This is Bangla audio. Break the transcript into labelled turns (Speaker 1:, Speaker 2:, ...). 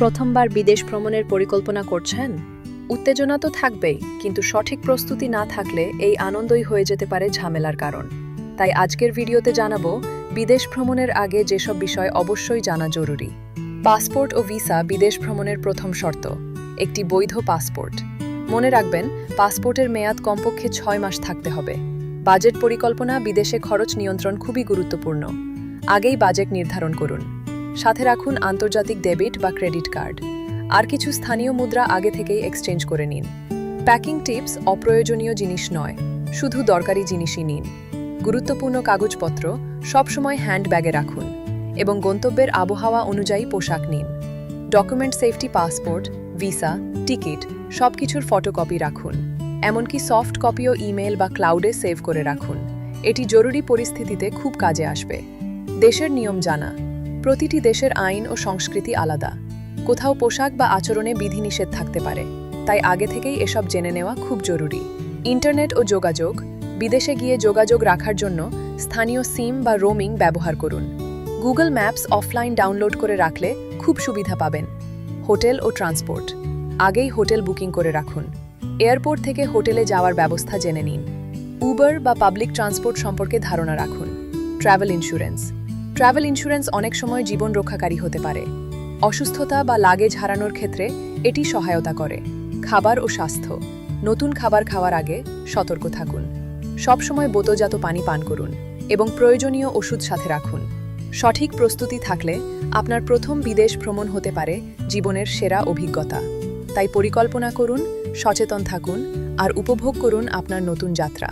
Speaker 1: প্রথমবার বিদেশ ভ্রমণের পরিকল্পনা করছেন? উত্তেজনা তো থাকবেই, কিন্তু সঠিক প্রস্তুতি না থাকলে এই আনন্দই হয়ে যেতে পারে ঝামেলার কারণ। তাই আজকের ভিডিওতে জানাবো বিদেশ ভ্রমণের আগে যেসব বিষয় অবশ্যই জানা জরুরি। পাসপোর্ট ও ভিসা বিদেশ ভ্রমণের প্রথম শর্ত। একটি বৈধ পাসপোর্ট। মনে রাখবেন, পাসপোর্টের মেয়াদ কমপক্ষে 6 মাস থাকতে হবে। বাজেট পরিকল্পনা বিদেশে খরচ নিয়ন্ত্রণ খুবই গুরুত্বপূর্ণ। আগেই বাজেট নির্ধারণ করুন। সাথে রাখুন আন্তর্জাতিক ডেবিট বা ক্রেডিট কার্ড। আর কিছু স্থানীয় মুদ্রা আগে থেকেই এক্সচেঞ্জ করে নিন। প্যাকিং টিপস: অপ্রয়োজনীয় জিনিস নয়, শুধু দরকারি জিনিসই নিন। গুরুত্বপূর্ণ কাগজপত্র সবসময় হ্যান্ডব্যাগে রাখুন এবং গন্তব্যের আবহাওয়া অনুযায়ী পোশাক নিন। Document safety: passport, visa, ticket সবকিছুর ফটোকপি রাখুন। এমনকি সফট কপিও ইমেল বা ক্লাউডে সেভ করে রাখুন। এটি জরুরি পরিস্থিতিতে খুব কাজে আসবে। দেশের নিয়ম জানা। প্রতিটি দেশের আইন ও সংস্কৃতি আলাদা। কোথাও পোশাক বা আচরণে বিধিনিষেধ থাকতে পারে, তাই আগে থেকেই এসব জেনে নেওয়া খুব জরুরি। ইন্টারনেট ও যোগাযোগ: বিদেশে গিয়ে যোগাযোগ রাখার জন্য স্থানীয় সিম বা রোমিং ব্যবহার করুন। গুগল ম্যাপস অফলাইন ডাউনলোড করে রাখলে খুব সুবিধা পাবেন। হোটেল ও ট্রান্সপোর্ট: আগেই হোটেল বুকিং করে রাখুন। এয়ারপোর্ট থেকে হোটেলে যাওয়ার ব্যবস্থা জেনে নিন। উবার বা পাবলিক ট্রান্সপোর্ট সম্পর্কে ধারণা রাখুন। ট্রাভেল ইন্স্যুরেন্স: ট্রাভেল ইন্স্যুরেন্স অনেক সময় জীবন রক্ষাকারী হতে পারে। অসুস্থতা বা লাগেজ হারানোর ক্ষেত্রে এটি সহায়তা করে। খাবার ও স্বাস্থ্য: নতুন খাবার খাওয়ার আগে সতর্ক থাকুন। সবসময় বোতলজাত পানি পান করুন এবং প্রয়োজনীয় ওষুধ সাথে রাখুন। সঠিক প্রস্তুতি থাকলে আপনার প্রথম বিদেশ ভ্রমণ হতে পারে জীবনের সেরা অভিজ্ঞতা। তাই পরিকল্পনা করুন, সচেতন থাকুন আর উপভোগ করুন আপনার নতুন যাত্রা।